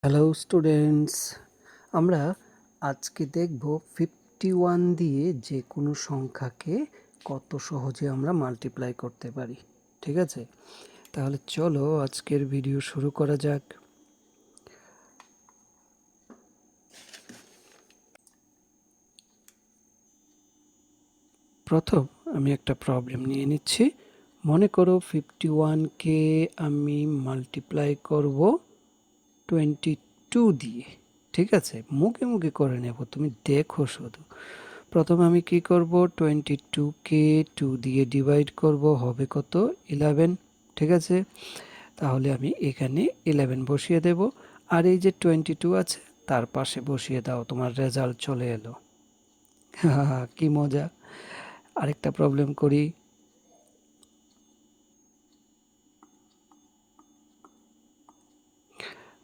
Hello students, আমরা আজকে দেখব 51 দিয়ে যে কোনো সংখ্যাকে কত সহজে আমরা মাল্টিপ্লাই করতে পারি। ঠিক আছে, তাহলে চলো আজকের ভিডিও শুরু করা যাক। প্রথম আমি একটা প্রবলেম নিয়ে নিচ্ছি। মনে করো 51কে আমি মাল্টিপ্লাই করব 22 দিয়ে। ঠিক আছে, মুখে মুখে করে নেব, তুমি দেখো শুধু। প্রথমে আমি কি করব, 22কে 2 দিয়ে ডিভাইড করব, হবে কত? 11। ঠিক আছে, তাহলে আমি এখানে 11 বসিয়ে দেব, আর এই যে 22 আছে তার পাশে বসিয়ে দাও, তোমার রেজাল্ট চলে এলো। কি মজা। আরেকটা প্রবলেম করি।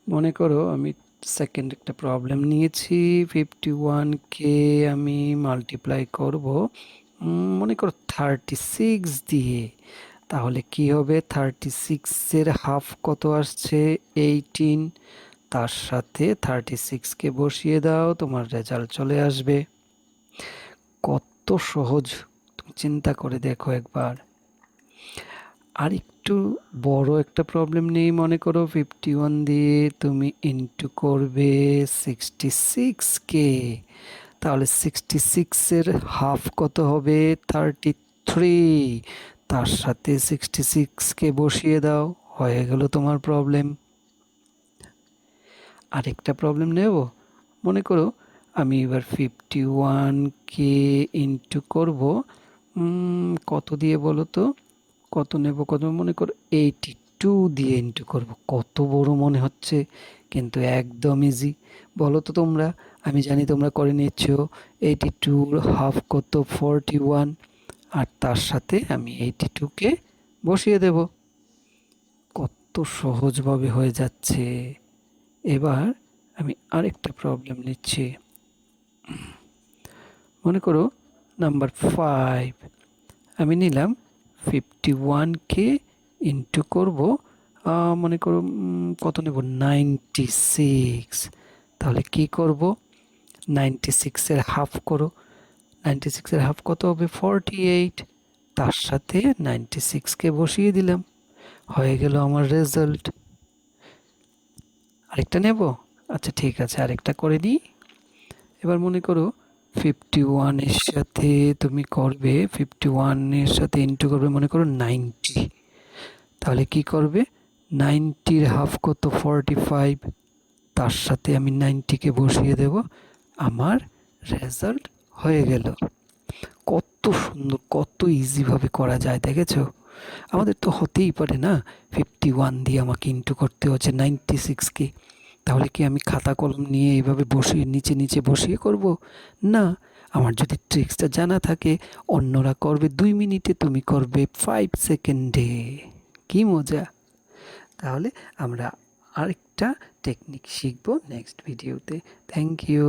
মনে করো আমি সেকেন্ড একটা প্রবলেম নিয়েছি, 51কে আমি মাল্টিপ্লাই করব মনে করো 36 দিয়ে। তাহলে কি হবে, 36-এর হাফ কত আসছে? 18। তার সাথে 36কে বসিয়ে দাও, তোমার রেজাল্ট চলে আসবে। কত সহজ, তুমি চিন্তা করে দেখো একবার। আর একটু বড় একটা প্রবলেম নেই, মনে করো 51 দিয়ে তুমি ইনটু করবে 66কে। তাহলে 66-এর হাফ কত হবে? 33। তার সাথে 66কে বসিয়ে দাও, হয়ে গেল তোমার প্রবলেম। আরেকটা প্রবলেম নেব। মনে করো আমি এবার 51কে ইনটু করব কত দিয়ে বলো তো? কত নেব, কত? মনে করো 82 দিয়ে ইনটু করব। কত বড় মনে হচ্ছে, কিন্তু একদম ইজি। বলো তো তোমরা, আমি জানি তোমরা করে নিচ্ছ। 82-র হাফ কত? 41। আর তার সাথে আমি 82কে বসিয়ে দেব। কত সহজভাবে হয়ে যাচ্ছে। এবার আমি আরেকটা প্রবলেম নিচ্ছি। মনে করো নাম্বার 5, আমি নিলাম 51কে ইনটু করব মনে করো কত নেব? 96। তাহলে কি করব, 96-এর হাফ করো। 96-এর হাফ কত হবে? 48। তার সাথে 96কে বসিয়ে দিলাম, হয়ে গেল আমার রেজাল্ট। আরেকটা নেব? আচ্ছা ঠিক আছে, আরেকটা করে নিই। এবার মনে করো 51-এর সাথে তুমি করবে, 51-এর সাথে ইনটু করবে মনে করো 90। তাহলে কি করবে? 90-র হাফ কত? 45। তার সাথে আমি 90কে বসিয়ে দেব, আমার রেজাল্ট হয়ে গেল। কত সুন্দর, কত ইজিভাবে করা যায়, দেখেছো? আমাদের তো হতেই পারে না 51 দিয়ে আমাকে ইনটু করতে হচ্ছে 96কে। তাহলে কি আমি খাতা কলম নিয়ে এইভাবে বসিয়ে নিচে নিচে বসিয়ে করব? না, আমার যদি ট্রিক্সটা জানা থাকে, অন্যরা করবে 2 মিনিটে, তুমি করবে 5 সেকেন্ডে। কি মজা। তাহলে আমরা আরেকটা টেকনিক শিখবো নেক্সট ভিডিওতে। Thank you.